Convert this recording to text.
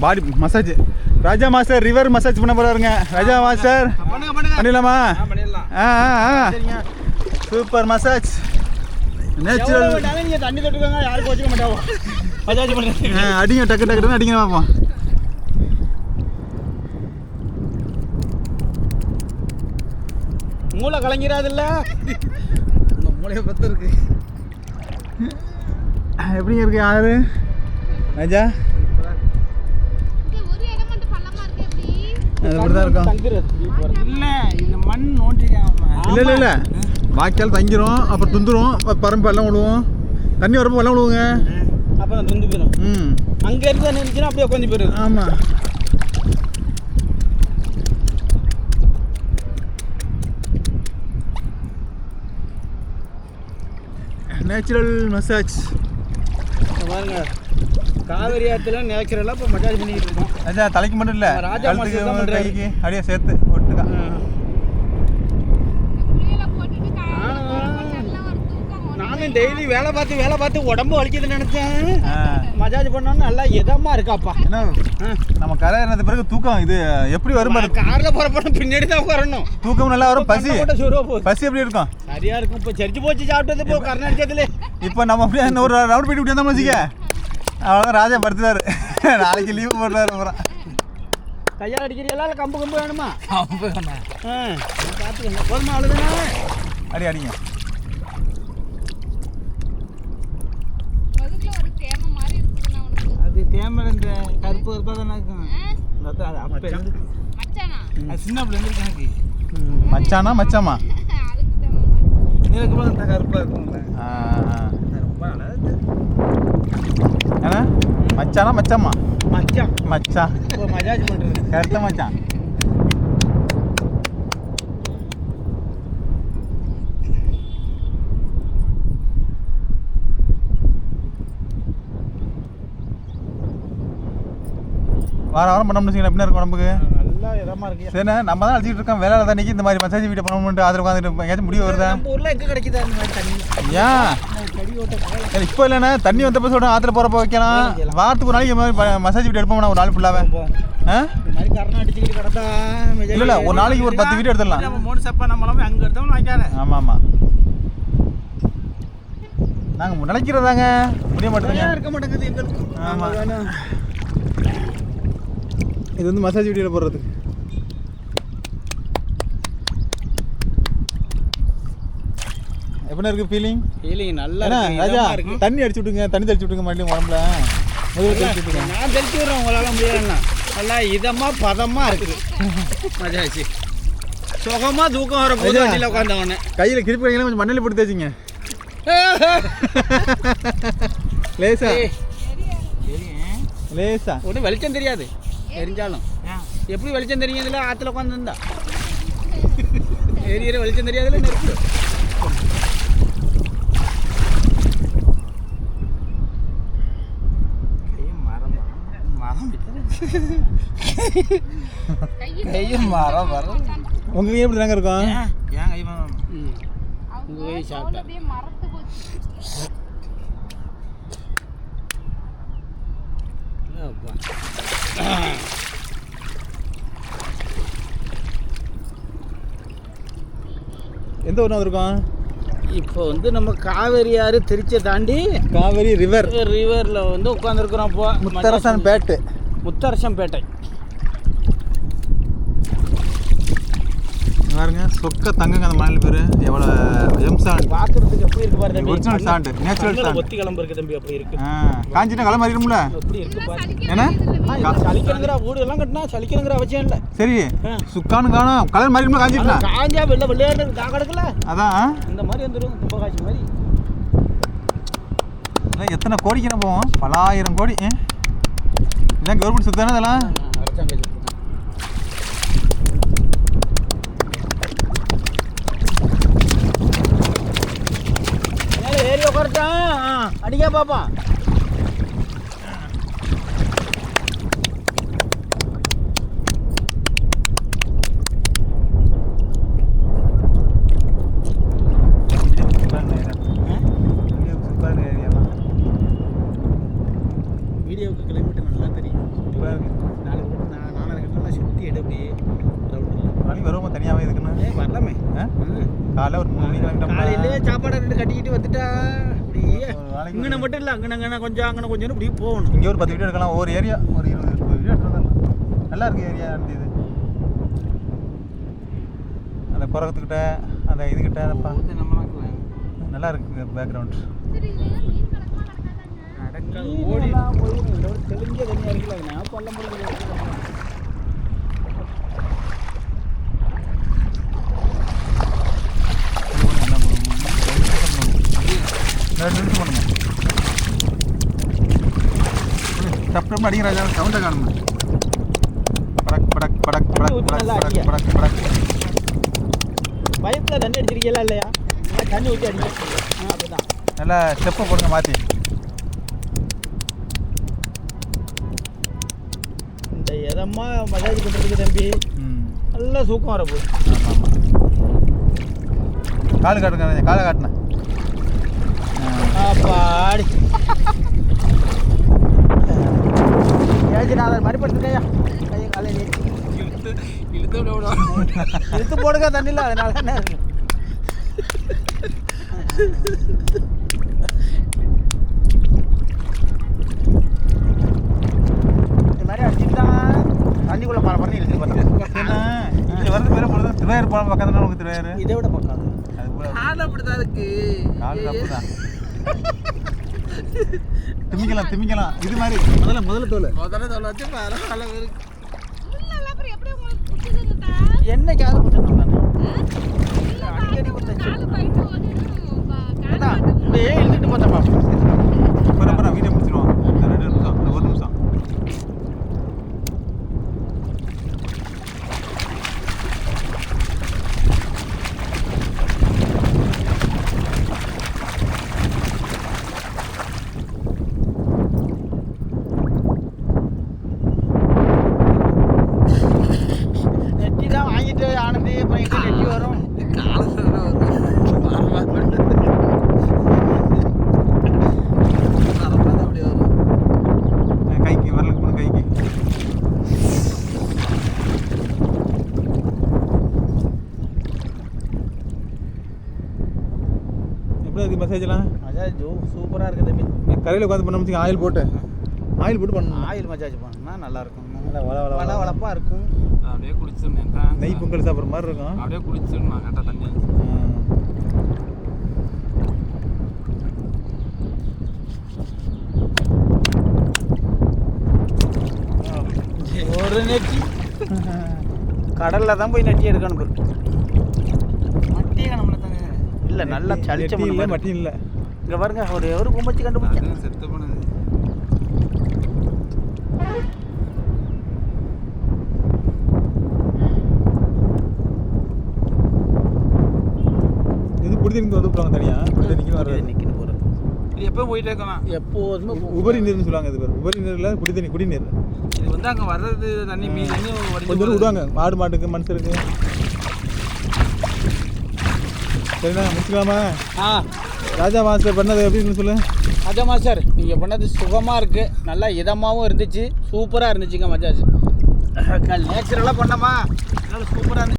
பாடி massage. Raja master river massage பண்ண போறாருங்க. Raja master பண்ணிடலாமா? Super massage. நேச்சுரல். தண்ணி தொட்டுக்கோங்க, யாருக்கும் வச்சுக்க மாட்டாங்க. மசாஜ் பண்ணுங்க. அடிங்க, டக்கு டக்குன்னு அடிங்க பார்ப்போம். மூளை கலங்கிறாதுல்ல, இந்த மூளையை பத்து இருக்கு. எப்படிங்க இருக்கு யாரு ராஜா? அது மட்டும் தான் இருக்கும். இல்லை, இந்த மண் நோண்டிருக்காங்க. இல்லை வாய்க்கால் தங்கிரும், அப்புறம் துந்துரும், பரம்பு எல்லாம் விடுவோம். தண்ணி வரப்போ எல்லாம் விடுவோங்க. அப்போ துந்து போயிடும். அங்கே இருந்து தண்ணி இருந்துச்சுன்னா அப்படியே உட்காந்து போயிடும். ஆமாம். நேச்சுரல் மசாஜ் பாருங்க. காவேரி ஆற்றுல நேச்சுரலாக இப்போ மசாஜ் பண்ணிக்கிட்டு இருக்கோம். ராஜா தலைக்கு மட்டும் இல்லை, ராஜா மாஸ்டர் கைக்கு அப்படியே சேர்த்து ஒட்டுக்கா. நானும் டெய்லி வேலை பார்த்து உடம்பு வலிக்குதுன்னு நினச்சேன். மசாஜ் பண்ணோன்னு நல்லா இதமாக இருக்காப்பா. ஏன்னா நம்ம கரை ஏறினது பிறகு தூக்கம் இது எப்படி வரும் பாரு. காரில் போகிறப்ப பின்னாடி தான் வரணும். தூக்கம் நல்லா வரும். பசி எப்படி இருக்கும்? சரியா இருக்கும். இப்போ செரிச்சு போச்சு சாப்பிட்டது இப்போ கர்நாடகத்தில். இப்போ நம்ம அப்படியே ஒரு ரவுண்ட் போயிட்டு விட்டு வந்தோம்னு வச்சுக்க, அவ்வளோதான். ராஜா படுத்துறாரு. நாளைக்கு லீவு போடுறாரு. அப்புறம் கையால் அடிக்கிறீங்களா இல்லை கம்பு வேணுமா? கம்பு வேணா. பார்த்துக்கோங்க. போதுமா? அவ்வளோதானே. அடிங்க. அது தேமை இந்த கருப்பு கருப்பாக தானே இருக்கும். அது அப்போ அது சின்ன அப்படி இருந்து எனக்கு மச்சானா மச்சாமா எனக்கு இந்த கருப்பாக இருக்கும். ரொம்ப நல்லது. ஏன்னா மச்சானா மச்சாமா? மச்சான் இப்போ மஜாஜ் பண்ணுறது கருத்த மச்சான். வாரம் பண்ண முடிச்சுங்க. எப்படி இருக்கும் உடம்புக்கு? நல்லா இதமாக இருக்கு. சரிண்ணே, நம்ம தான் அடிச்சுட்டு இருக்கோம். வேலை தான் இந்த மாதிரி மசாஜ் வீடியோ பண்ணணும்னு அதில் உட்காந்துட்டு எங்கேயாச்சும் முடிவு வருதா? நம்ம ஊரில் எங்கே கிடைக்குது அந்த மாதிரி தண்ணி? ஏன் இப்போ இல்லைண்ணே, தண்ணி வந்தப்போ சொல்கிறேன். ஆற்றுல போகிறப்ப வைக்கலாம். வாரத்துக்கு ஒரு நாளைக்கு இந்த மாதிரி மசாஜ் வீடியோ எடுப்போம். ஒரு நாள் ஃபுல்லாகவே இந்த மாதிரி கரணம் அடிச்சுக்கிட்டு கிடந்தா இல்லை, ஒரு நாளைக்கு ஒரு 10 வீடியோ எடுத்துடலாம். நம்ம 3 செப்பா நம்மளாமே அங்கே எடுத்தோம்னு வைக்காத. ஆமாம். நாங்கள் நினைக்கிறதாங்க முடிய மாட்டேங்க. இருக்க மாட்டேங்குது எங்களுக்கு. ஆமாம். இது வந்து மசாஜ் வீடியோவில் போடுறதுக்கு. எப்படி இருக்கு ஃபீலிங்? நல்லா ராஜா, தண்ணி அடிச்சு விட்டுங்க. தண்ணி தெளிச்சு விட்டுங்க மறுபடியும் உடம்புல. நான் தெளிச்சு விடுறேன். உங்களால் முடியலன்னா நல்லா இதமாக பதமாக இருக்குது. மஜாச்சு சுகமாக தூக்கம் வர போது வண்டியில் உட்காந்தவொடனே கையில் கிரிப்பு கையில் கொஞ்சம் மண்ணில் போட்டு தேய்ச்சிங்க. லேசா லேசா ஒன்றும் வெளிச்சம் தெரியாது. எரிஞ்சாலும் எப்படி வெளிச்சம் தெரியுதுல? ஆற்றுல உட்காந்துருந்தா எரியிற வெளிச்சம் தெரியாதுல. நெருப்பு கையும் மரம் வரும். உங்க கை எப்படி தாங்க இருக்கும்? ஏன் கை மரம்? உங்க கை சாப்பிட்டா எந்த ஊர் வந்திருக்கோம்? இப்போ வந்து நம்ம காவேரி ஆறு திருச்சியை தாண்டி காவேரி ரிவரில் வந்து உட்காந்துருக்குறோம். இப்போ முத்தரசன்பேட்டை பாருங்க. சொக்க தங்கங்க அந்த மணல் பேர். எவ்வளோ எம்சாண்ட் பார்க்கறதுக்கு எப்படி இருக்கு பாருங்க. Original sand, natural sand. ஒத்தி கிளம்பு இருக்கு தம்பி. அப்படி இருக்கு. காஞ்சினா களம் மாறிடும்ல. எப்படி இருக்கு பாருங்க. என்ன சலிக்கணுங்கிற வீடு எல்லாம் கட்டினா சலிக்கணுங்கிற அவசியம் இல்லை. சரி, சுக்கானு காணும் கலர் மாறிடும்ல. காஞ்சிட்டுனா காஞ்சா வெள்ளை வெள்ளையாடு நான் கிடக்கல. அதான் இந்த மாதிரி வந்துடும். ரொம்ப காய்ச்சி மாதிரி. எத்தனை கோடிக்கு போவோம்? பலாயிரம் கோடி. இதான் கவர்மெண்ட் சுத்தானே இதெல்லாம். ஏறி உட்காரட்டான். அடிக்க பாப்பான். வீடியோவுக்கு கிளைமேட் நல்லா தெரியும். சூப்பராக இருக்குது. நானும் நல்லா சுற்றி எடு அப்படியே நாளைக்கு வருவோமா தனியாகவே இதுக்குன்னு? வரலாமே. காலைல ஒரு 3 மணிக்கு கிளம்பிட்டோம். காலையிலே சாப்பாடு ரெண்டு கட்டிக்கிட்டு வந்துட்டா அப்படியே இங்கே மட்டும் இல்லை அங்கே கொஞ்சம் அங்கே கொஞ்சம் இப்படி போகணும். இங்கே ஒரு 10 வீடியோ எடுக்கலாம். ஒரு ஏரியா ஒரு 20 வீடியோ எடுத்துருந்தோம். நல்லா இருக்குது ஏரியா இருந்தது. அந்த குரகத்துக்கிட்ட அந்த இதுக்கிட்ட நல்லா இருக்குது பேக்ரவுண்ட். ஓடிலாம் போய் தெளிஞ்ச தனியாக இருக்குல்ல நான் பண்ண முடியல. பண்ணுங்க டப்டம் அடிக்கிற ராஜா சவுண்டை காணுங்க. படக் படக் படக் படக் படக் படக் படக் படக். பைப்பில் தண்ணி அடிச்சிருக்கீங்களா இல்லையா? தண்ணி ஊற்றி அடிக்க அப்படிதான். நல்லா ஸ்டெப்பை போடுங்க மாற்றி. இந்த எதம்மா மசாஜ் பண்ணுறதுக்கு தம்பி நல்லா சூக்கம் வரப்போ. ஆமாம் ஆமாம். காலு காட்டுங்க காலை காட்டினேன். பாடி ஏஜிநாதர் மாதிரி படுத்துக்கையா கையை காலையில் இழுத்து போடுங்க தண்ணியில் அதனால என்ன இருக்கு. இந்த மாதிரி அடிச்சுட்டு தான் தண்ணிக்குள்ளே பல பண்ணி இழுத்து பார்த்தேன். இங்கே வரது பேர் பொழுது திருவாயூர் போன பக்கத்துல நமக்கு திருவாயூர் இதை விட பக்கம் அது கூட காடு அப்படிதான் இருக்கு. கால் தப்பு தான். திமிக்கலாம் திமிக்கலாம் இது மாதிரி முதல்ல தோல் வச்சு அளவு இருக்கு. என்னைக்காவது குத்துட்டு தானே அடிக்கடி குத்துச்சு. அப்படியே இழுத்துட்டு பார்த்தப்பா அப்புறம் வீடியோ முடிச்சிடுவோம். 2 நிமிஷம் 1 நிமிஷம். நெட்டி தான் வாங்கிட்டு ஆனந்தி அப்புறம் எங்கே நெட்டி வரும். கைக்கு வரலுக்கு போன கைக்கு எப்படி இருக்குது மசாஜ்லாம்? மசாஜ் சூப்பராக இருக்குது தம்பி. கரையில் உட்காந்து பண்ண முடிச்சு ஆயில் போட்டு பண்ணணும். ஆயில் மசாஜ் பண்ணோம்னா நல்லா இருக்கும். வள வளப்பாக இருக்கும். அப்படியே குளிச்சிருந்தேன். நெய் பொங்கல் சாப்பிட்ற மாதிரி இருக்கும். அப்படியே குளிச்சிருந்தேன் கரெக்டாக தண்ணி. ஒரு நெட்டி கடலில் தான் போய் நெட்டி எடுக்கணும். மட்டியே நம்மள தாங்க இல்லை நல்லா சளிச்ச இல்லை மட்டும் இல்லை. இங்கே பாருங்க ஒரு கும்பச்சி கண்டுபிடிச்சேன். செத்து போனது இது குடிதண்ணி வந்து விட்டுவாங்க தனியாக. குடிதண்ணிக்கு வர நிற்கணும் போகிறது. இது எப்போ போயிட்டே இருக்கலாம். எப்போதுமே உபரி நீர்னு சொல்லுவாங்க. இது பேர் உபரி நீரில் குடிநீர். இது வந்து அங்கே வர்றது தண்ணி மீன் தண்ணி கொஞ்சம் தூரம் விடுவாங்க மாடு மாட்டுக்கு மனுஷருக்கு. சரிண்ணா முடிச்சுக்கலாமா? ராஜா மாஸ்டர் பண்ணது எப்படின்னு சொல்லு. ராஜா மாஸ்டர் நீங்கள் பண்ணது சுகமாக இருக்குது. நல்லா இதமாகவும் இருந்துச்சு. சூப்பராக இருந்துச்சுங்க மஜாஜ். நேச்சுரலாக பண்ணமா அதனால சூப்பராக இருந்துச்சு.